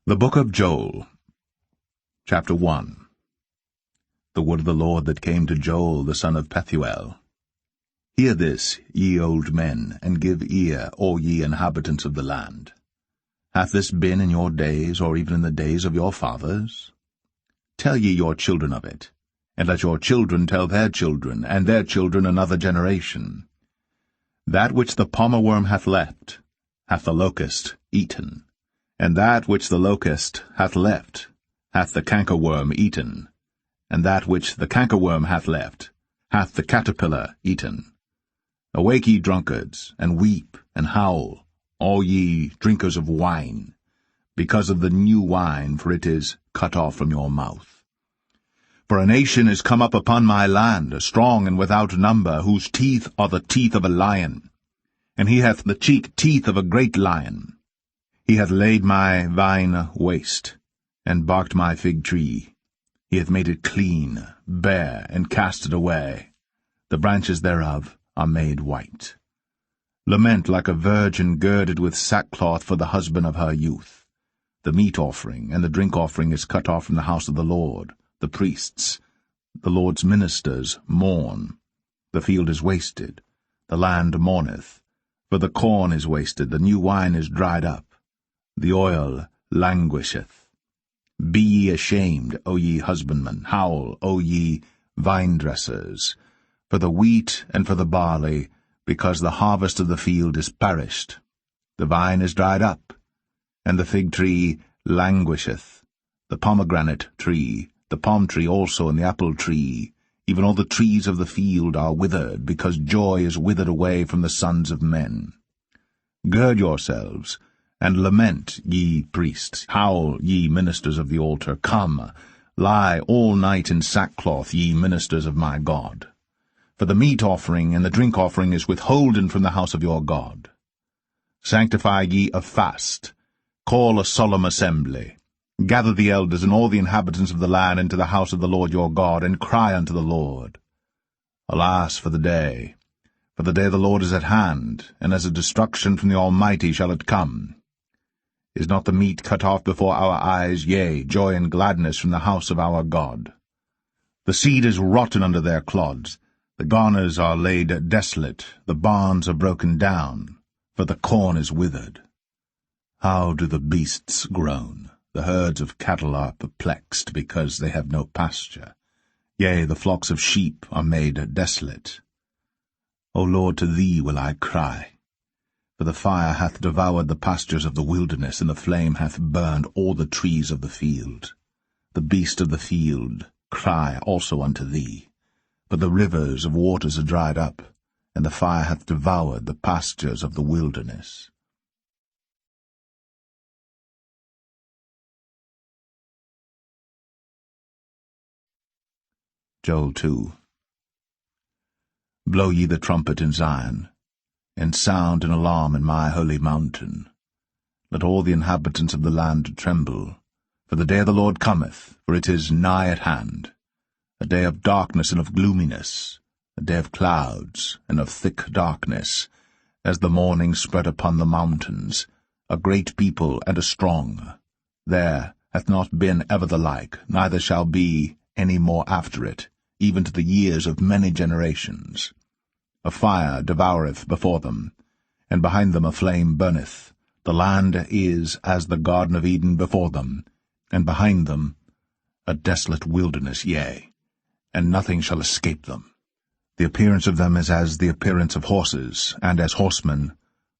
The Book of Joel, Chapter 1. The word of the Lord that came to Joel the son of Pethuel. Hear this, ye old men, and give ear, all ye inhabitants of the land. Hath this been in your days, or even in the days of your fathers? Tell ye your children of it, and let your children tell their children, and their children another generation. That which the palmerworm hath left, hath the locust eaten. And that which the locust hath left, hath the cankerworm eaten. And that which the cankerworm hath left, hath the caterpillar eaten. Awake, ye drunkards, and weep, and howl, all ye drinkers of wine, because of the new wine, for it is cut off from your mouth. For a nation is come up upon my land, strong and without number, whose teeth are the teeth of a lion, and he hath the cheek teeth of a great lion. He hath laid my vine waste, and barked my fig tree. He hath made it clean, bare, and cast it away. The branches thereof are made white. Lament like a virgin girded with sackcloth for the husband of her youth. The meat offering and the drink offering is cut off from the house of the Lord. The priests, the Lord's ministers, mourn. The field is wasted, the land mourneth. For the corn is wasted, the new wine is dried up. The oil languisheth. Be ye ashamed, O ye husbandmen, howl, O ye vine-dressers, for the wheat and for the barley, because the harvest of the field is perished. The vine is dried up, and the fig tree languisheth, the pomegranate tree, the palm tree also, and the apple tree, even all the trees of the field are withered, because joy is withered away from the sons of men. Gird yourselves, and lament, ye priests, howl, ye ministers of the altar. Come, lie all night in sackcloth, ye ministers of my God. For the meat offering and the drink offering is withholden from the house of your God. Sanctify ye a fast, call a solemn assembly. Gather the elders and all the inhabitants of the land into the house of the Lord your God, and cry unto the Lord. Alas for the day of the Lord is at hand, and as a destruction from the Almighty shall it come. Is not the meat cut off before our eyes, yea, joy and gladness from the house of our God? The seed is rotten under their clods, the garners are laid desolate, the barns are broken down, for the corn is withered. How do the beasts groan? The herds of cattle are perplexed, because they have no pasture. Yea, the flocks of sheep are made desolate. O Lord, to thee will I cry. For the fire hath devoured the pastures of the wilderness, and the flame hath burned all the trees of the field. The beasts of the field cry also unto thee. For the rivers of waters are dried up, and the fire hath devoured the pastures of the wilderness. Joel 2. Blow ye the trumpet in Zion, and sound an alarm in my holy mountain. Let all the inhabitants of the land tremble, for the day of the Lord cometh, for it is nigh at hand, a day of darkness and of gloominess, a day of clouds and of thick darkness, as the morning spread upon the mountains, a great people and a strong. There hath not been ever the like, neither shall be any more after it, even to the years of many generations. A fire devoureth before them, and behind them a flame burneth. The land is as the Garden of Eden before them, and behind them a desolate wilderness, yea, and nothing shall escape them. The appearance of them is as the appearance of horses, and as horsemen,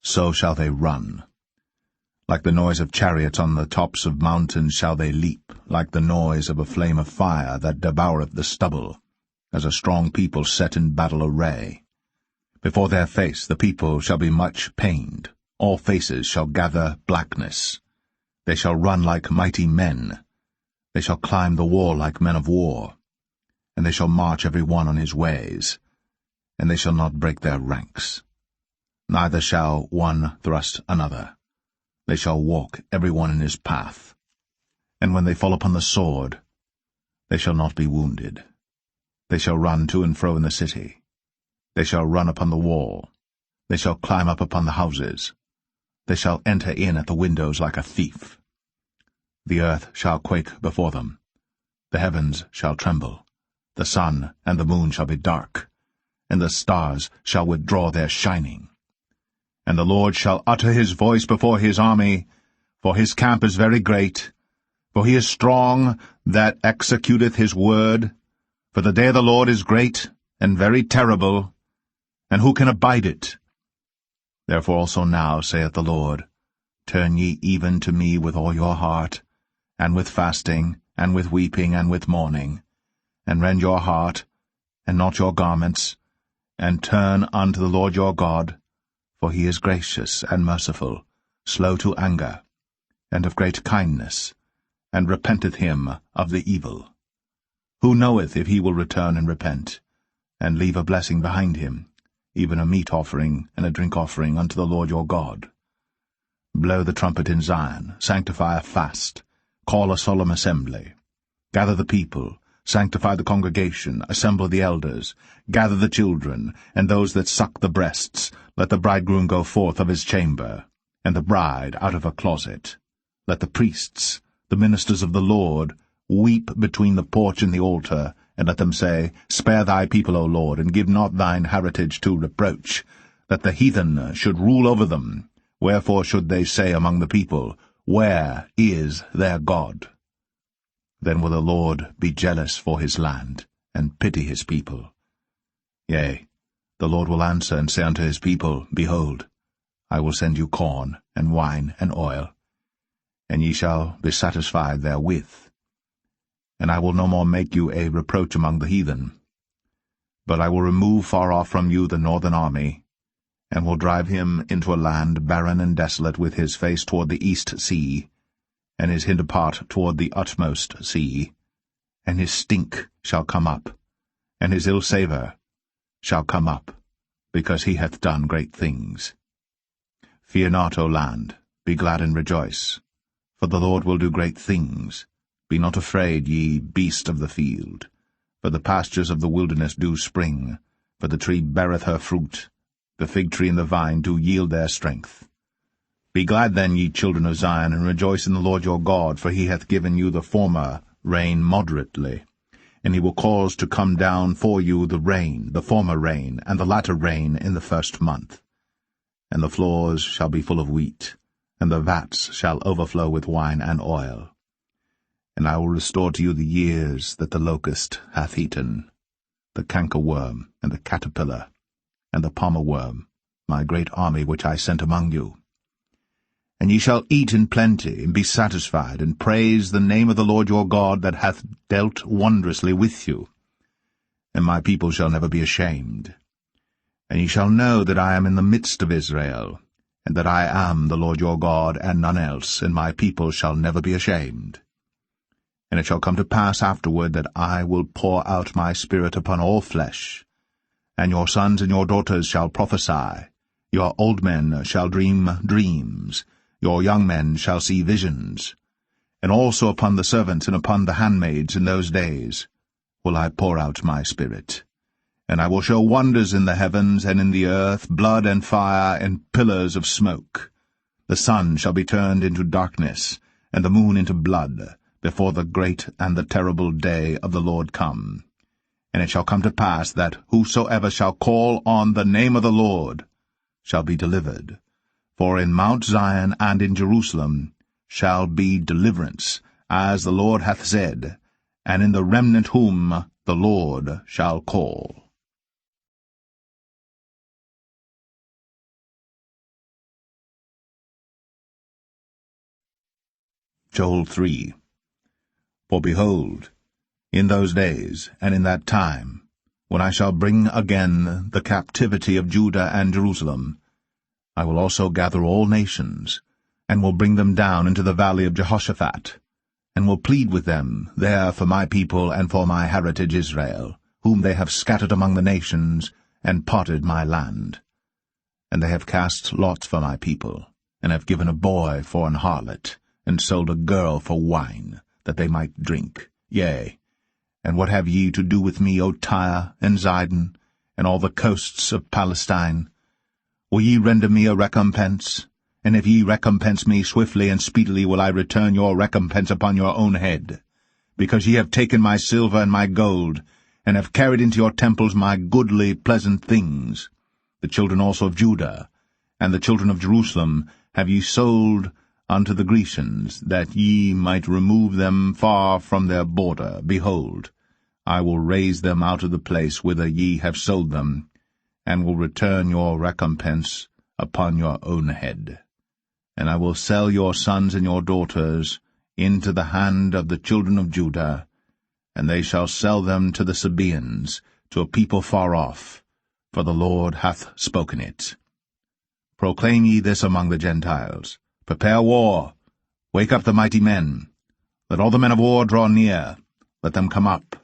so shall they run. Like the noise of chariots on the tops of mountains shall they leap, like the noise of a flame of fire that devoureth the stubble, as a strong people set in battle array. Before their face the people shall be much pained, all faces shall gather blackness. They shall run like mighty men, they shall climb the wall like men of war, and they shall march every one on his ways, and they shall not break their ranks. Neither shall one thrust another. They shall walk every one in his path. And when they fall upon the sword, they shall not be wounded. They shall run to and fro in the city. They shall run upon the wall. They shall climb up upon the houses. They shall enter in at the windows like a thief. The earth shall quake before them. The heavens shall tremble. The sun and the moon shall be dark, and the stars shall withdraw their shining. And the Lord shall utter his voice before his army, for his camp is very great, for he is strong that executeth his word. For the day of the Lord is great and very terrible, and who can abide it? Therefore also now, saith the Lord, turn ye even to me with all your heart, and with fasting, and with weeping, and with mourning, and rend your heart, and not your garments, and turn unto the Lord your God, for he is gracious and merciful, slow to anger, and of great kindness, and repenteth him of the evil. Who knoweth if he will return and repent, and leave a blessing behind him, even a meat offering and a drink offering unto the Lord your God? Blow the trumpet in Zion, sanctify a fast, call a solemn assembly. Gather the people, sanctify the congregation, assemble the elders, gather the children, and those that suck the breasts. Let the bridegroom go forth of his chamber, and the bride out of her closet. Let the priests, the ministers of the Lord, weep between the porch and the altar, and let them say, Spare thy people, O Lord, and give not thine heritage to reproach, that the heathen should rule over them. Wherefore should they say among the people, Where is their God? Then will the Lord be jealous for his land, and pity his people. Yea, the Lord will answer and say unto his people, Behold, I will send you corn, and wine, and oil, and ye shall be satisfied therewith. And I will no more make you a reproach among the heathen. But I will remove far off from you the northern army, and will drive him into a land barren and desolate, with his face toward the east sea, and his hinder part toward the utmost sea. And his stink shall come up, and his ill savour shall come up, because he hath done great things. Fear not, O land, be glad and rejoice, for the Lord will do great things. Be not afraid, ye beasts of the field, for the pastures of the wilderness do spring, for the tree beareth her fruit, the fig tree and the vine do yield their strength. Be glad then, ye children of Zion, and rejoice in the Lord your God, for he hath given you the former rain moderately, and he will cause to come down for you the rain, the former rain, and the latter rain in the first month. And the floors shall be full of wheat, and the vats shall overflow with wine and oil. And I will restore to you the years that the locust hath eaten, the cankerworm, and the caterpillar, and the palmer worm, my great army which I sent among you. And ye shall eat in plenty, and be satisfied, and praise the name of the Lord your God, that hath dealt wondrously with you. And my people shall never be ashamed. And ye shall know that I am in the midst of Israel, and that I am the Lord your God, and none else, and my people shall never be ashamed. And it shall come to pass afterward that I will pour out my Spirit upon all flesh, and your sons and your daughters shall prophesy, your old men shall dream dreams, your young men shall see visions. And also upon the servants and upon the handmaids in those days will I pour out my Spirit. And I will show wonders in the heavens and in the earth, blood and fire and pillars of smoke. The sun shall be turned into darkness, and the moon into blood, before the great and the terrible day of the Lord come. And it shall come to pass that whosoever shall call on the name of the Lord shall be delivered. For in Mount Zion and in Jerusalem shall be deliverance, as the Lord hath said, and in the remnant whom the Lord shall call. Joel 3. For behold, in those days, and in that time, when I shall bring again the captivity of Judah and Jerusalem, I will also gather all nations, and will bring them down into the valley of Jehoshaphat, and will plead with them there for my people and for my heritage Israel, whom they have scattered among the nations, and parted my land. And they have cast lots for my people, and have given a boy for an harlot, and sold a girl for wine, that they might drink. Yea, and what have ye to do with me, O Tyre and Zidon, and all the coasts of Palestine? Will ye render me a recompense, And if ye recompense me swiftly and speedily, will I return your recompense upon your own head. Because ye have taken my silver and my gold, and have carried into your temples my goodly pleasant things. The children also of Judah, and the children of Jerusalem, have ye sold unto the Grecians, that ye might remove them far from their border. Behold, I will raise them out of the place whither ye have sold them, and will return your recompense upon your own head. And I will sell your sons and your daughters into the hand of the children of Judah, and they shall sell them to the Sabaeans, to a people far off, for the Lord hath spoken it. Proclaim ye this among the Gentiles. Prepare war. Wake up the mighty men. Let all the men of war draw near. Let them come up.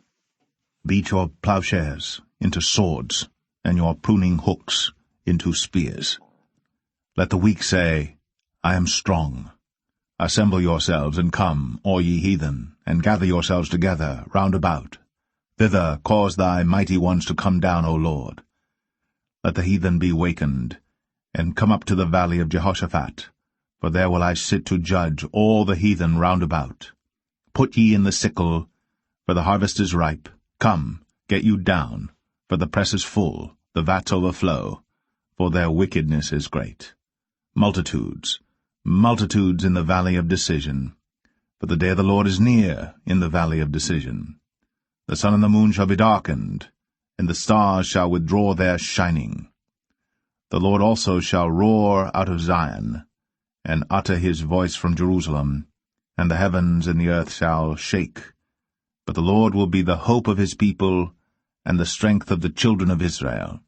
Beat your plowshares into swords, and your pruning hooks into spears. Let the weak say, I am strong. Assemble yourselves, and come, all ye heathen, and gather yourselves together round about. Thither cause thy mighty ones to come down, O Lord. Let the heathen be wakened, and come up to the valley of Jehoshaphat, for there will I sit to judge all the heathen round about. Put ye in the sickle, for the harvest is ripe. Come, get you down, for the press is full, the vats overflow, for their wickedness is great. Multitudes, multitudes in the valley of decision, for the day of the Lord is near in the valley of decision. The sun and the moon shall be darkened, and the stars shall withdraw their shining. The Lord also shall roar out of Zion, and utter his voice from Jerusalem, and the heavens and the earth shall shake. But the Lord will be the hope of his people, and the strength of the children of Israel.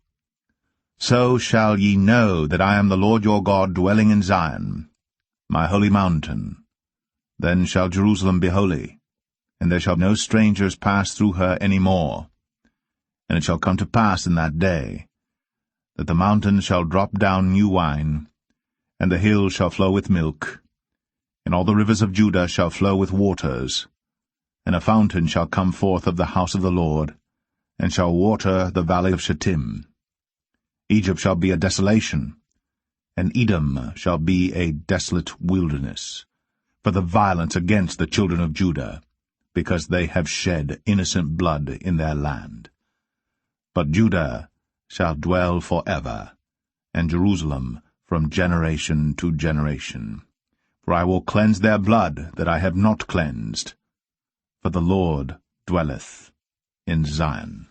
So shall ye know that I am the Lord your God, dwelling in Zion, my holy mountain. Then shall Jerusalem be holy, and there shall no strangers pass through her any more. And it shall come to pass in that day, that the mountains shall drop down new wine, and the hills shall flow with milk, and all the rivers of Judah shall flow with waters, and a fountain shall come forth of the house of the Lord, and shall water the valley of Shittim. Egypt shall be a desolation, and Edom shall be a desolate wilderness, for the violence against the children of Judah, because they have shed innocent blood in their land. But Judah shall dwell forever, and Jerusalem from generation to generation. For I will cleanse their blood that I have not cleansed, for the Lord dwelleth in Zion.